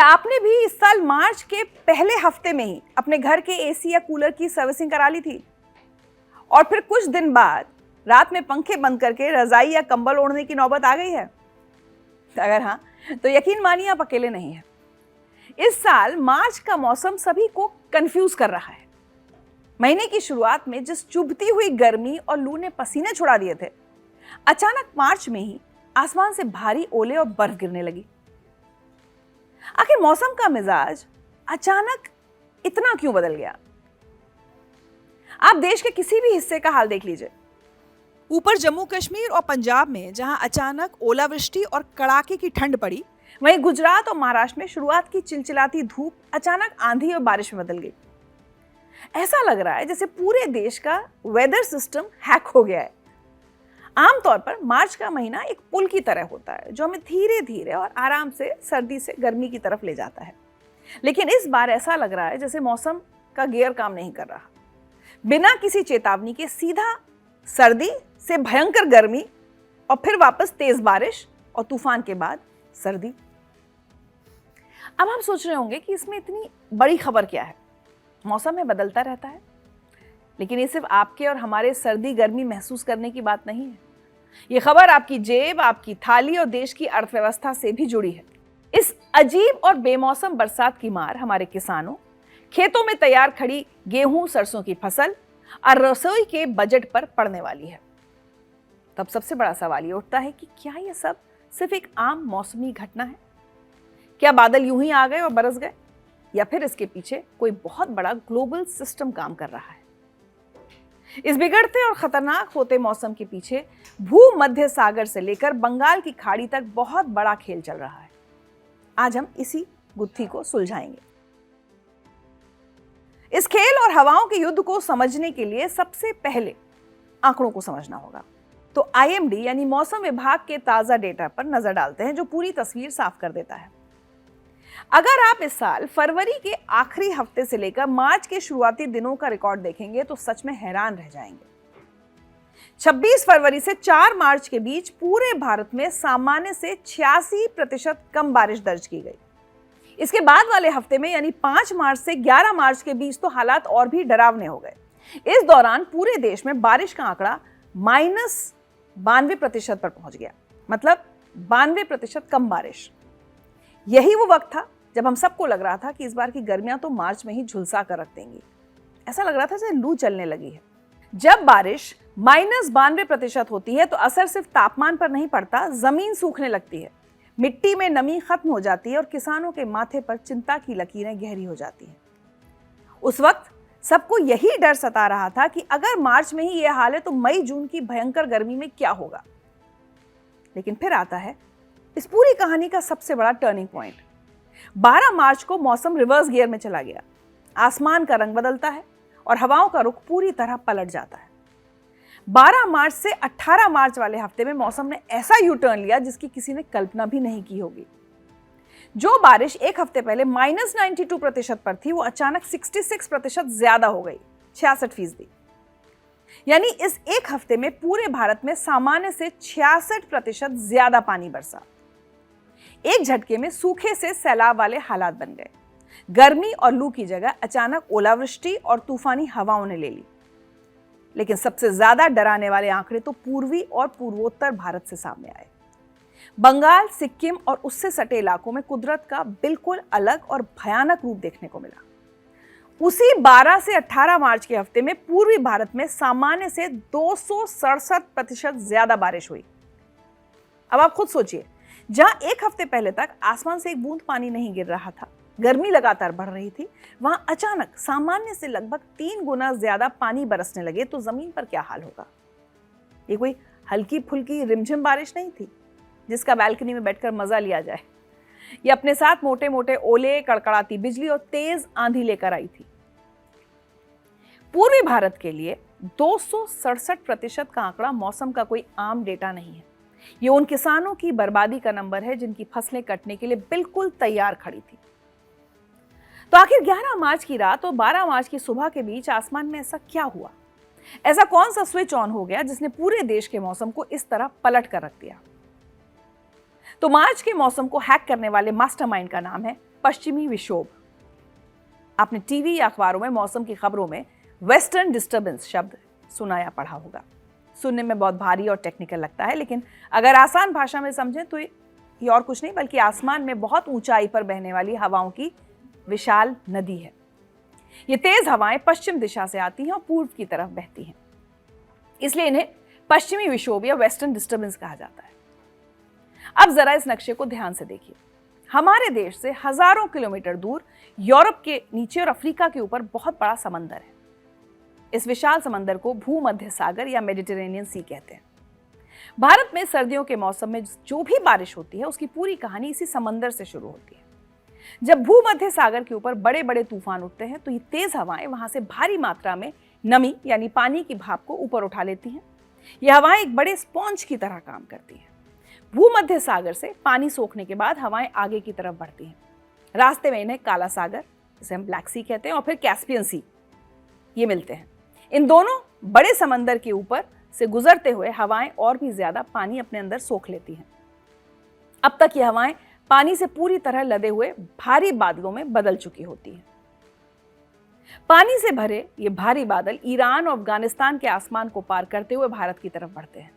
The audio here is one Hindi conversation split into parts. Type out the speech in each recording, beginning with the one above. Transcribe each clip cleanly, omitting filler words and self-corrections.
आपने भी इस साल मार्च के पहले हफ्ते में ही अपने घर के एसी या कूलर की सर्विसिंग करा ली थी और फिर कुछ दिन बाद रात में पंखे बंद करके रजाई या कंबल ओढ़ने की नौबत आ गई है? अगर हाँ, तो यकीन मानिए आप अकेले नहीं हैं। इस साल मार्च का मौसम सभी को कंफ्यूज कर रहा है। महीने की शुरुआत में जिस चुभती हुई गर्मी और लू ने पसीने छुड़ा दिए थे, अचानक मार्च में ही आसमान से भारी ओले और बर्फ गिरने लगी। आखिर मौसम का मिजाज अचानक इतना क्यों बदल गया? आप देश के किसी भी हिस्से का हाल देख लीजिए। ऊपर जम्मू कश्मीर और पंजाब में जहां अचानक ओलावृष्टि और कड़ाके की ठंड पड़ी, वहीं गुजरात और महाराष्ट्र में शुरुआत की चिलचिलाती धूप अचानक आंधी और बारिश में बदल गई। ऐसा लग रहा है जैसे पूरे देश का वेदर सिस्टम हैक हो गया है। आमतौर पर मार्च का महीना एक पुल की तरह होता है जो हमें धीरे धीरे और आराम से सर्दी से गर्मी की तरफ ले जाता है, लेकिन इस बार ऐसा लग रहा है जैसे मौसम का गियर काम नहीं कर रहा। बिना किसी चेतावनी के सीधा सर्दी से भयंकर गर्मी और फिर वापस तेज बारिश और तूफान के बाद सर्दी। अब आप सोच रहे होंगे कि इसमें इतनी बड़ी खबर क्या है? मौसम में बदलता रहता है, लेकिन ये सिर्फ आपके और हमारे सर्दी गर्मी महसूस करने की बात नहीं है। ये खबर आपकी जेब, आपकी थाली और देश की अर्थव्यवस्था से भी जुड़ी है। इस अजीब और बेमौसम बरसात की मार हमारे किसानों, खेतों में तैयार खड़ी गेहूं सरसों की फसल और रसोई के बजट पर पड़ने वाली है। तब सबसे बड़ा सवाल ये उठता है कि क्या ये सब सिर्फ एक आम मौसमी घटना है? क्या बादल यूं ही आ गए और बरस गए, या फिर इसके पीछे कोई बहुत बड़ा ग्लोबल सिस्टम काम कर रहा है? इस बिगड़ते और खतरनाक होते मौसम के पीछे भूमध्य सागर से लेकर बंगाल की खाड़ी तक बहुत बड़ा खेल चल रहा है। आज हम इसी गुत्थी को सुलझाएंगे। इस खेल और हवाओं के युद्ध को समझने के लिए सबसे पहले आंकड़ों को समझना होगा। तो आईएमडी यानी मौसम विभाग के ताजा डेटा पर नजर डालते हैं जो पूरी तस्वीर साफ कर देता है। अगर आप इस साल फरवरी के आखिरी हफ्ते से लेकर मार्च के शुरुआती दिनों का रिकॉर्ड देखेंगे तो सच में हैरान रह जाएंगे। 26 फरवरी से 4 मार्च के बीच पूरे भारत में सामान्य से 86% कम बारिश दर्ज की गई। इसके बाद वाले हफ्ते में यानी 5 मार्च से 11 मार्च के बीच तो हालात और भी डरावने हो गए। इस दौरान पूरे देश में बारिश का आंकड़ा -92% पर पहुंच गया, मतलब 92% कम बारिश। यही वो वक्त था जब हम सबको लग रहा था कि इस बार की गर्मियां तो मार्च में ही झुलसा कर रख देंगी। ऐसा लग रहा था जैसे लू चलने लगी है। जब बारिश -92% होती है तो असर सिर्फ तापमान पर नहीं पड़ता, जमीन सूखने लगती है, मिट्टी में नमी खत्म हो जाती है और किसानों के माथे पर चिंता की लकीरें गहरी हो जाती हैं। उस वक्त सबको यही डर सता रहा था कि अगर मार्च में ही यह हाल है तो मई जून की भयंकर गर्मी में क्या होगा। लेकिन फिर आता है इस पूरी कहानी का सबसे बड़ा टर्निंग पॉइंट। 12 मार्च को मौसम रिवर्स गियर में चला गया। आसमान का रंग बदलता है और हवाओं का रुख पूरी तरह पलट जाता है। 12 मार्च से 18 मार्च वाले हफ्ते में मौसम ने ऐसा यू टर्न लिया जिसकी किसी ने कल्पना भी नहीं की होगी। जो बारिश एक हफ्ते पहले -92% पर थी, वो अचानक 66% ज्यादा हो गई, 66%। यानी इस एक हफ्ते में पूरे भारत में सामान्य से 66% ज्यादा पानी बरसा। एक झटके में सूखे से सैलाब वाले हालात बन गए। गर्मी और लू की जगह अचानक ओलावृष्टि और तूफानी हवाओं ने ले ली। लेकिन सबसे ज्यादा डराने वाले आंकड़े तो पूर्वी और पूर्वोत्तर भारत से सामने आए। बंगाल, सिक्किम और उससे सटे इलाकों में कुदरत का बिल्कुल अलग और भयानक रूप देखने को मिला। उसी 12 से 18 मार्च के हफ्ते में पूर्वी भारत में सामान्य से 267% ज्यादा बारिश हुई। अब आप खुद सोचिए, जहां एक हफ्ते पहले तक आसमान से एक बूंद पानी नहीं गिर रहा था, गर्मी लगातार बढ़ रही थी, वहां अचानक सामान्य से लगभग 3 गुना ज्यादा पानी बरसने लगे तो जमीन पर क्या हाल होगा? ये कोई हल्की फुल्की रिमझिम बारिश नहीं थी जिसका बालकनी में बैठकर मजा लिया जाए। ये अपने साथ मोटे मोटे ओले, कड़कड़ाती बिजली और तेज आंधी लेकर आई थी। पूर्वी भारत के लिए 267% का आंकड़ा मौसम का कोई आम डेटा नहीं है। ये उन किसानों की बर्बादी का नंबर है जिनकी फसलें कटने के लिए बिल्कुल तैयार खड़ी थी। तो आखिर 11 मार्च की रात और 12 मार्च की सुबह के बीच आसमान में ऐसा क्या हुआ? ऐसा कौन सा स्विच ऑन हो गया जिसने पूरे देश के मौसम को इस तरह पलट कर रख दिया? तो मार्च के मौसम को हैक करने वाले मास्टरमाइंड का नाम है पश्चिमी विक्षोभ। आपने टीवी या अखबारों में मौसम की खबरों में वेस्टर्न डिस्टर्बेंस शब्द सुना या पढ़ा होगा। सुनने में बहुत भारी और टेक्निकल लगता है, लेकिन अगर आसान भाषा में समझें तो ये और कुछ नहीं बल्कि आसमान में बहुत ऊंचाई पर बहने वाली हवाओं की विशाल नदी है। ये तेज हवाएं पश्चिम दिशा से आती हैं और पूर्व की तरफ बहती हैं, इसलिए इन्हें पश्चिमी विक्षोभ या वेस्टर्न डिस्टर्बेंस कहा जाता है। अब जरा इस नक्शे को ध्यान से देखिए। हमारे देश से हजारों किलोमीटर दूर यूरोप के नीचे और अफ्रीका के ऊपर बहुत बड़ा समंदर है। इस विशाल समंदर को भूमध्य सागर या मेडिटेरेनियन सी कहते हैं। भारत में सर्दियों के मौसम में जो भी बारिश होती है उसकी पूरी कहानी इसी समंदर से शुरू होती है। जब भूमध्य सागर के ऊपर बड़े बड़े तूफान उठते हैं तो ये तेज हवाएं वहां से भारी मात्रा में नमी यानी पानी की भाप को ऊपर उठा लेती हैं। ये हवाएं एक बड़े स्पॉन्ज की तरह काम करती हैं। भूमध्य सागर से पानी सोखने के बाद हवाएं आगे की तरफ बढ़ती हैं। रास्ते में इन्हें काला सागर, जिसे हम ब्लैक सी कहते हैं, और फिर कैस्पियन सी ये मिलते हैं। इन दोनों बड़े समंदर के ऊपर से गुजरते हुए हवाएं और भी ज्यादा पानी अपने अंदर सोख लेती हैं। अब तक ये हवाएं पानी से पूरी तरह लदे हुए भारी बादलों में बदल चुकी होती हैं। पानी से भरे ये भारी बादल ईरान और अफगानिस्तान के आसमान को पार करते हुए भारत की तरफ बढ़ते हैं।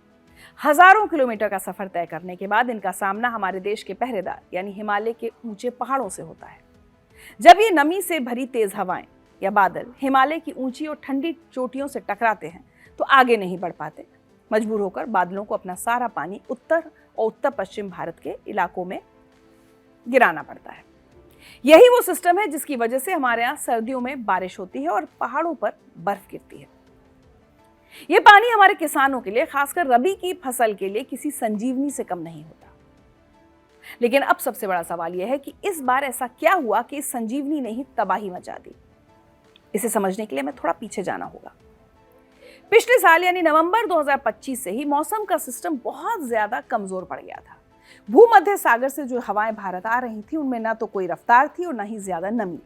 हजारों किलोमीटर का सफर तय करने के बाद इनका सामना हमारे देश के पहरेदार यानी हिमालय के ऊंचे पहाड़ों से होता है। जब ये नमी से भरी तेज हवाएं या बादल हिमालय की ऊंची और ठंडी चोटियों से टकराते हैं तो आगे नहीं बढ़ पाते। मजबूर होकर बादलों को अपना सारा पानी उत्तर और उत्तर पश्चिम भारत के इलाकों में गिराना पड़ता है। यही वो सिस्टम है जिसकी वजह से हमारे यहाँ सर्दियों में बारिश होती है और पहाड़ों पर बर्फ गिरती है। ये पानी हमारे किसानों के लिए, खासकर रबी की फसल के लिए, किसी संजीवनी से कम नहीं होता। लेकिन अब सबसे बड़ा सवाल यह है कि इस बार ऐसा क्या हुआ कि इस संजीवनी ने ही तबाही मचा दी। इसे समझने के लिए हमें थोड़ा पीछे जाना होगा। पिछले साल यानी नवंबर 2025 से ही मौसम का सिस्टम बहुत ज्यादा कमजोर पड़ गया था। भूमध्य सागर से जो हवाएं भारत आ रही थी उनमें ना तो कोई रफ्तार थी और ना ही ज्यादा नमी।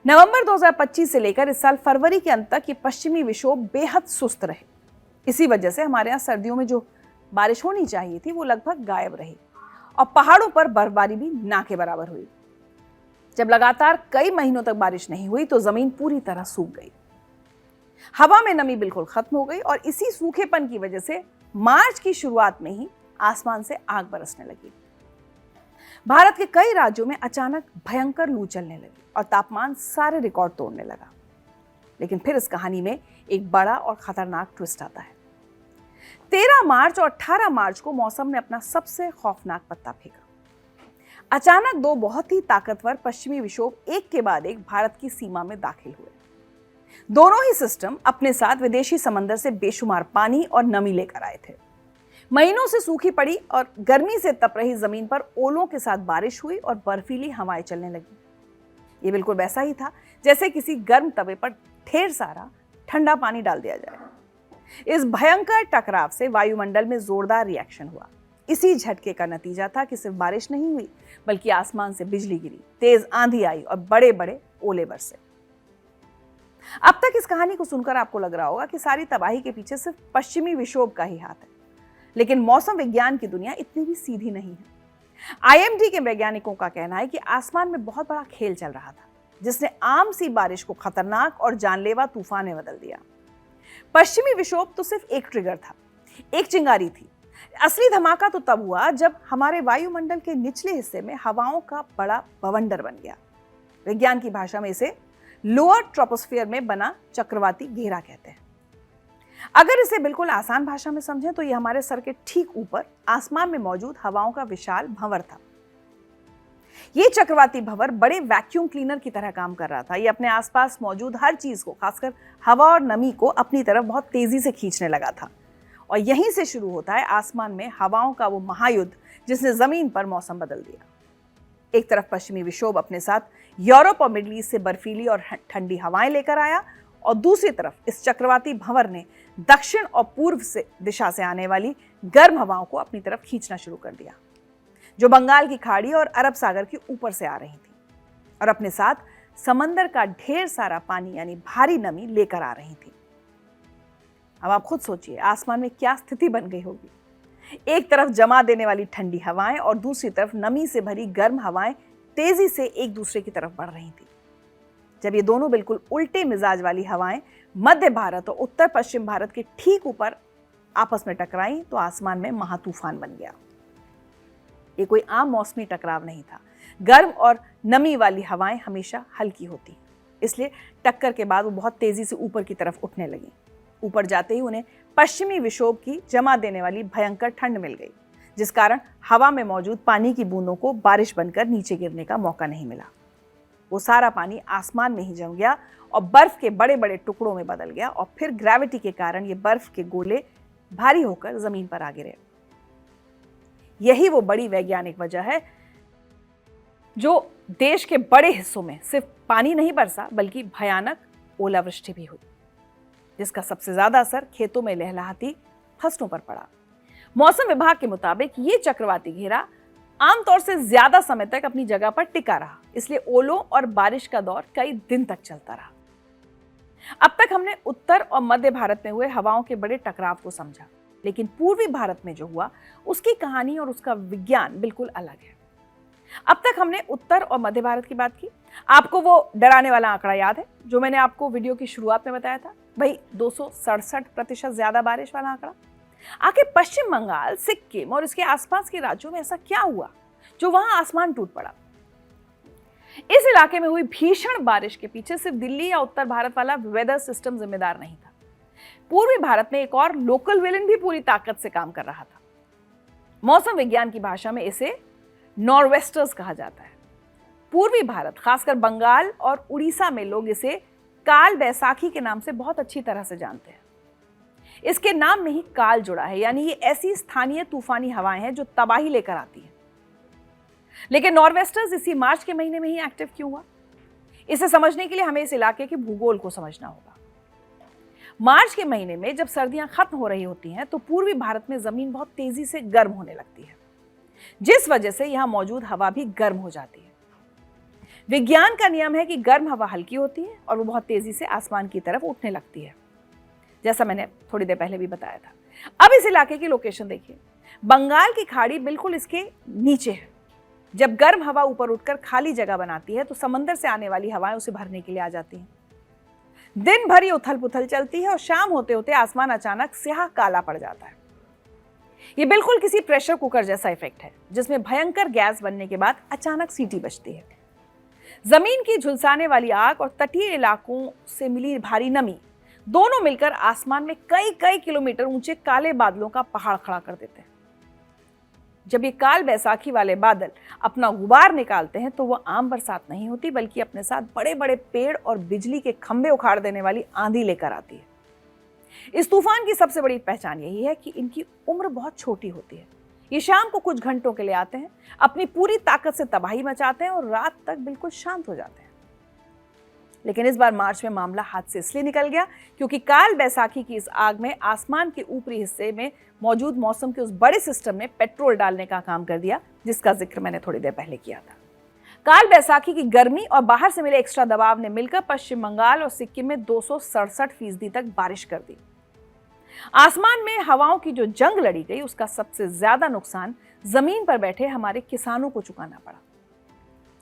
नवंबर 2025 से लेकर इस साल फरवरी के अंत तक ये पश्चिमी विक्षोभ बेहद सुस्त रहे। इसी वजह से हमारे यहाँ सर्दियों में जो बारिश होनी चाहिए थी वो लगभग गायब रही और पहाड़ों पर बर्फबारी भी ना के बराबर हुई। जब लगातार कई महीनों तक बारिश नहीं हुई तो जमीन पूरी तरह सूख गई, हवा में नमी बिल्कुल खत्म हो गई और इसी सूखेपन की वजह से मार्च की शुरुआत में ही आसमान से आग बरसने लगी। भारत के कई राज्यों में अचानक भयंकर लू चलने लगी और तापमान सारे रिकॉर्ड तोड़ने लगा। लेकिन फिर इस कहानी में एक बड़ा और खतरनाक ट्विस्ट आता है। 13 मार्च और 18 मार्च को मौसम ने अपना सबसे खौफनाक पत्ता फेंका। अचानक दो बहुत ही ताकतवर पश्चिमी विक्षोभ एक के बाद एक भारत की सीमा में दाखिल हुए। दोनों ही सिस्टम अपने साथ विदेशी समंदर से बेशुमार पानी और नमी लेकर आए थे। महीनों से सूखी पड़ी और गर्मी से तप रही जमीन पर ओलों के साथ बारिश हुई और बर्फीली हवाएं चलने लगी। ये बिल्कुल वैसा ही था जैसे किसी गर्म तवे पर ढेर सारा ठंडा पानी डाल दिया जाए। इस भयंकर टकराव से वायुमंडल में जोरदार रिएक्शन हुआ। इसी झटके का नतीजा था कि सिर्फ बारिश नहीं हुई बल्कि आसमान से बिजली गिरी, तेज आंधी आई और बड़े बड़े ओले बरसे। अब तक इस कहानी को सुनकर आपको लग रहा होगा कि सारी तबाही के पीछे सिर्फ पश्चिमी विक्षोभ का ही हाथ है, लेकिन मौसम विज्ञान की दुनिया इतनी भी सीधी नहीं है। आईएमडी के वैज्ञानिकों का कहना है कि आसमान में बहुत बड़ा खेल चल रहा था जिसने आम सी बारिश को खतरनाक और जानलेवा तूफान में बदल दिया। पश्चिमी विक्षोभ तो सिर्फ एक ट्रिगर था, एक चिंगारी थी। असली धमाका तो तब हुआ जब हमारे वायुमंडल के निचले हिस्से में हवाओं का बड़ा बवंडर बन गया। विज्ञान की भाषा में इसे लोअर ट्रोपोस्फियर में बना चक्रवाती घेरा कहते हैं। अगर इसे बिल्कुल आसान भाषा में समझें तो यह हमारे सर के ठीक ऊपर आसमान में मौजूद हवाओं का विशाल भंवर था। यह चक्रवाती भंवर बड़े वैक्यूम क्लीनर की तरह काम कर रहा था। यह अपने आसपास मौजूद हर चीज को, खासकर हवा और नमी को, अपनी तरफ बहुत तेजी से खींचने लगा था। और यहीं से शुरू होता है आसमान में हवाओं का वो महायुद्ध जिसने जमीन पर मौसम बदल दिया। एक तरफ पश्चिमी विक्षोभ अपने साथ यूरोप और मिडल ईस्ट से बर्फीली और ठंडी हवाएं लेकर आया और दूसरी तरफ इस चक्रवाती भंवर ने दक्षिण और पूर्व से दिशा से आने वाली गर्म हवाओं को अपनी तरफ खींचना शुरू कर दिया, जो बंगाल की खाड़ी और अरब सागर के ऊपर से आ रही थी और अपने साथ समंदर का ढेर सारा पानी यानी भारी नमी लेकर आ रही थी। अब आप खुद सोचिए आसमान में क्या स्थिति बन गई होगी। एक तरफ जमा देने वाली ठंडी हवाएं और दूसरी तरफ नमी से भरी गर्म हवाएं तेजी से एक दूसरे की तरफ बढ़ रही थी। जब ये दोनों बिल्कुल उल्टे मिजाज वाली हवाएं मध्य भारत और उत्तर पश्चिम भारत के ठीक ऊपर आपस में टकराई तो आसमान में महातूफान बन गया। ये कोई आम मौसमी टकराव नहीं था। गर्म और नमी वाली हवाएं हमेशा हल्की होती, इसलिए टक्कर के बाद वो बहुत तेजी से ऊपर की तरफ उठने लगी। ऊपर जाते ही उन्हें पश्चिमी विक्षोभ की जमा देने वाली भयंकर ठंड मिल गई, जिस कारण हवा में मौजूद पानी की बूंदों को बारिश बनकर नीचे गिरने का मौका नहीं मिला। वो सारा पानी आसमान में ही जम गया और बर्फ के बड़े बड़े टुकड़ों में बदल गया और फिर ग्रेविटी के कारण ये बर्फ के गोले भारी होकर जमीन पर आ गिरे। यही वो बड़ी वैज्ञानिक वजह है जो देश के बड़े हिस्सों में सिर्फ पानी नहीं बरसा बल्कि भयानक ओलावृष्टि भी हुई, जिसका सबसे ज्यादा असर खेतों में लहलहाती फसलों पर पड़ा। मौसम विभाग के मुताबिक ये चक्रवाती घेरा आमतौर से ज्यादा समय तक अपनी जगह पर टिका रहा, इसलिए ओलों और बारिश का दौर कई दिन तक चलता रहा। अब तक हमने उत्तर और मध्य भारत में हुए हवाओं के बड़े टकराव को समझा, लेकिन पूर्वी भारत में जो हुआ उसकी कहानी और उसका विज्ञान बिल्कुल अलग है। अब तक हमने उत्तर और मध्य भारत की बात की। आपको वो डराने वाला आंकड़ा याद है जो मैंने आपको वीडियो की शुरुआत में बताया था, भाई 267% ज्यादा बारिश वाला आंकड़ा। आखिर पश्चिम बंगाल, सिक्किम और इसके आसपास के राज्यों में ऐसा क्या हुआ जो वहां आसमान टूट पड़ा? इस इलाके में हुई भीषण बारिश के पीछे सिर्फ दिल्ली या उत्तर भारत वाला वेदर सिस्टम जिम्मेदार नहीं था। पूर्वी भारत में एक और लोकल विलेन भी पूरी ताकत से काम कर रहा था। मौसम विज्ञान की भाषा में इसे नॉर्वेस्टर्स कहा जाता है। पूर्वी भारत, खासकर बंगाल और उड़ीसा में लोग इसे काल बैसाखी के नाम से बहुत अच्छी तरह से जानते हैं। इसके नाम में ही काल जुड़ा है, यानी ये ऐसी स्थानीय तूफानी हवाएं हैं जो तबाही लेकर आती हैं। लेकिन नॉर्वेस्टर्स इसी मार्च के महीने में ही एक्टिव क्यों हुआ? इसे समझने के लिए हमें इस इलाके के भूगोल को समझना होगा। मार्च के महीने में जब सर्दियां खत्म हो रही होती हैं तो पूर्वी भारत में जमीन बहुत तेजी से गर्म होने लगती है, जिस वजह से यहां मौजूद हवा भी गर्म हो जाती है। विज्ञान का नियम है कि गर्म हवा हल्की होती है और वो बहुत तेजी से आसमान की तरफ उठने लगती है, जैसा मैंने थोड़ी देर पहले भी बताया था। अब इस इलाके की लोकेशन देखिए। बंगाल की खाड़ी बिल्कुल इसके नीचे है। जब गर्म हवा ऊपर उठकर खाली जगह बनाती है तो समंदर से आने वाली हवाएं उसे भरने के लिए आ जाती हैं। दिन भर ये उथल पुथल चलती है और शाम होते होते आसमान अचानक स्याह काला पड़ जाता है। ये बिल्कुल किसी प्रेशर कुकर जैसा इफेक्ट है, जिसमें भयंकर गैस बनने के बाद अचानक सीटी बजती है। जमीन की झुलसाने वाली आग और तटीय इलाकों से मिली भारी नमी दोनों मिलकर आसमान में कई कई किलोमीटर ऊंचे काले बादलों का पहाड़ खड़ा कर देते हैं। जब ये काल बैसाखी वाले बादल अपना गुबार निकालते हैं तो वह आम बरसात नहीं होती, बल्कि अपने साथ बड़े बड़े पेड़ और बिजली के खंभे उखाड़ देने वाली आंधी लेकर आती है। इस तूफान की सबसे बड़ी पहचान यही है कि इनकी उम्र बहुत छोटी होती है। ये शाम को कुछ घंटों के लिए आते हैं, अपनी पूरी ताकत से तबाही मचाते हैं और रात तक बिल्कुल शांत हो जाते हैं। लेकिन इस बार मार्च में मामला हाथ से इसलिए निकल गया क्योंकि काल बैसाखी की इस आग में आसमान के ऊपरी हिस्से में मौजूद मौसम के उस बड़े सिस्टम ने पेट्रोल डालने का काम कर दिया, जिसका जिक्र मैंने थोड़ी देर पहले किया था। काल बैसाखी की गर्मी और बाहर से मिले एक्स्ट्रा दबाव ने मिलकर पश्चिम बंगाल और सिक्किम में 267% तक बारिश कर दी। आसमान में हवाओं की जो जंग लड़ी गई उसका सबसे ज्यादा नुकसान जमीन पर बैठे हमारे किसानों को चुकाना पड़ा।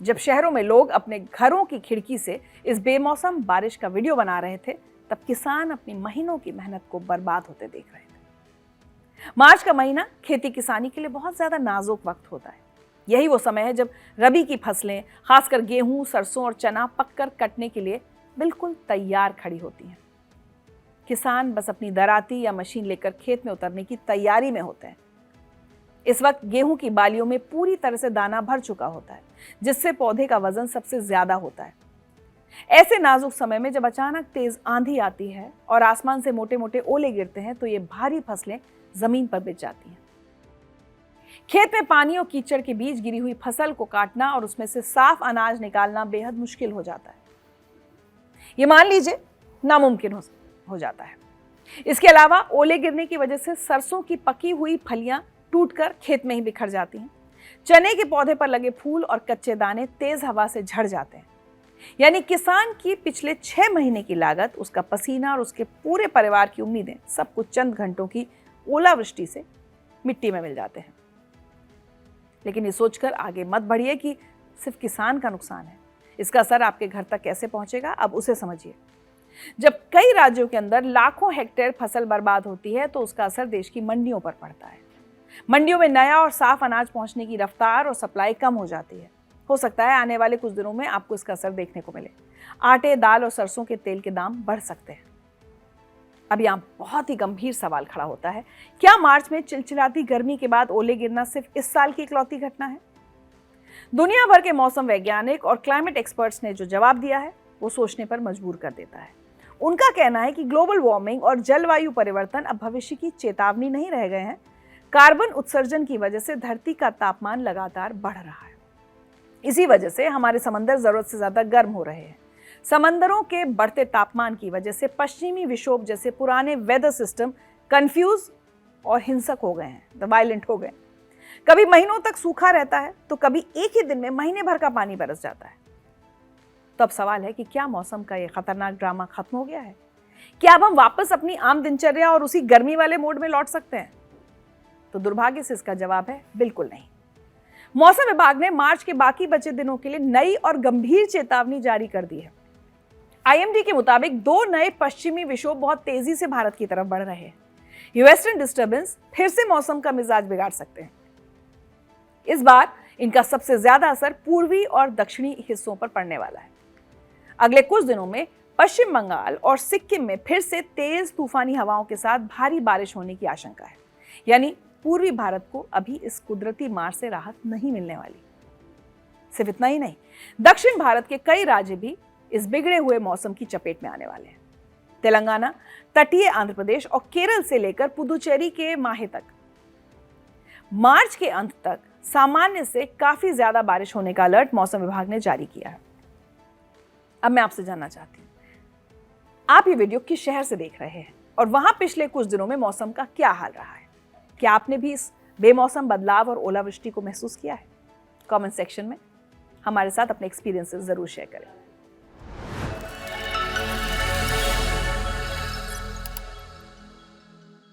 जब शहरों में लोग अपने घरों की खिड़की से इस बेमौसम बारिश का वीडियो बना रहे थे, तब किसान अपनी महीनों की मेहनत को बर्बाद होते देख रहे थे। मार्च का महीना खेती किसानी के लिए बहुत ज्यादा नाजुक वक्त होता है। यही वो समय है जब रबी की फसलें, खासकर गेहूं, सरसों और चना, पककर कटने के लिए बिल्कुल तैयार खड़ी होती हैं। किसान बस अपनी दराती या मशीन लेकर खेत में उतरने की तैयारी में होते हैं। इस वक्त गेहूं की बालियों में पूरी तरह से दाना भर चुका होता है, जिससे पौधे का वजन सबसे ज्यादा होता है। ऐसे नाजुक समय में जब अचानक तेज आंधी आती है और आसमान से मोटे मोटे ओले गिरते हैं तो ये भारी फसलें जमीन पर बिछ जाती हैं। खेत में पानी और कीचड़ के बीच गिरी हुई फसल को काटना और उसमें से साफ अनाज निकालना बेहद मुश्किल हो जाता है। ये मान लीजिए नामुमकिन हो जाता है। इसके अलावा ओले गिरने की वजह से सरसों की पकी हुई फलियां टूटकर खेत में ही बिखर जाती हैं। चने के पौधे पर लगे फूल और कच्चे दाने तेज हवा से झड़ जाते हैं। यानी किसान की पिछले 6 महीने की लागत, उसका पसीना और उसके पूरे परिवार की उम्मीदें सब कुछ चंद घंटों की ओलावृष्टि से मिट्टी में मिल जाते हैं। लेकिन ये सोचकर आगे मत बढ़िए कि सिर्फ किसान का नुकसान है। इसका असर आपके घर तक कैसे पहुंचेगा, अब उसे समझिए। जब कई राज्यों के अंदर लाखों हेक्टेयर फसल बर्बाद होती है तो उसका असर देश की मंडियों पर पड़ता है। मंडियों में नया और साफ अनाज पहुंचने की रफ्तार और सप्लाई कम हो जाती है। हो सकता है आने वाले कुछ दिनों में आपको इसका असर देखने को मिले। आटे, दाल और सरसों के तेल के दाम बढ़ सकते हैं। अब यहाँ बहुत ही गंभीर सवाल खड़ा होता है, क्या मार्च में चिलचिलाती गर्मी के बाद ओले गिरना सिर्फ इस साल की इकलौती घटना है? दुनिया भर के मौसम वैज्ञानिक और क्लाइमेट एक्सपर्ट्स ने जो जवाब दिया है वो सोचने पर मजबूर कर देता है। उनका कहना है कि ग्लोबल वार्मिंग और जलवायु परिवर्तन अब भविष्य की चेतावनी नहीं रह गए हैं। कार्बन उत्सर्जन की वजह से धरती का तापमान लगातार बढ़ रहा है। इसी वजह से हमारे समंदर जरूरत से ज्यादा गर्म हो रहे हैं। समंदरों के बढ़ते तापमान की वजह से पश्चिमी विक्षोभ जैसे पुराने वेदर सिस्टम कंफ्यूज और हिंसक हो गए हैं, वायलेंट हो गए। कभी महीनों तक सूखा रहता है तो कभी एक ही दिन में महीने भर का पानी बरस जाता है। तो अब सवाल है कि क्या मौसम का ये खतरनाक ड्रामा खत्म हो गया है? क्या अब हम वापस अपनी आम दिनचर्या और उसी गर्मी वाले मोड में लौट सकते हैं? तो दुर्भाग्य से इसका जवाब है बिल्कुल नहीं। मौसम विभाग ने मार्च के बाकी बचे दिनों के लिए नई और गंभीर चेतावनी जारी कर दी है। आईएमडी के मुताबिक 2 नए पश्चिमी विक्षोभ बहुत तेजी से भारत की तरफ बढ़ रहे हैं। ये वेस्टर्न डिस्टर्बेंस फिर से मौसम का मिजाज बिगाड़ सकते हैं। इस बार इनका सबसे ज्यादा असर पूर्वी और दक्षिणी हिस्सों पर पड़ने वाला है। अगले कुछ दिनों में पश्चिम बंगाल और सिक्किम में फिर से तेज तूफानी हवाओं के साथ भारी बारिश होने की आशंका है। यानी पूर्वी भारत को अभी इस कुदरती मार से राहत नहीं मिलने वाली। सिर्फ इतना ही नहीं, दक्षिण भारत के कई राज्य भी इस बिगड़े हुए मौसम की चपेट में आने वाले हैं। तेलंगाना, तटीय आंध्र प्रदेश और केरल से लेकर पुदुचेरी के माहे तक मार्च के अंत तक सामान्य से काफी ज्यादा बारिश होने का अलर्ट मौसम विभाग ने जारी किया है। अब मैं आपसे जानना चाहती हूं, आप ये वीडियो किस शहर से देख रहे हैं और वहां पिछले कुछ दिनों में मौसम का क्या हाल रहा है? क्या आपने भी इस बेमौसम बदलाव और ओलावृष्टि को महसूस किया है? कमेंट सेक्शन में हमारे साथ अपने एक्सपीरियंसेस जरूर शेयर करें।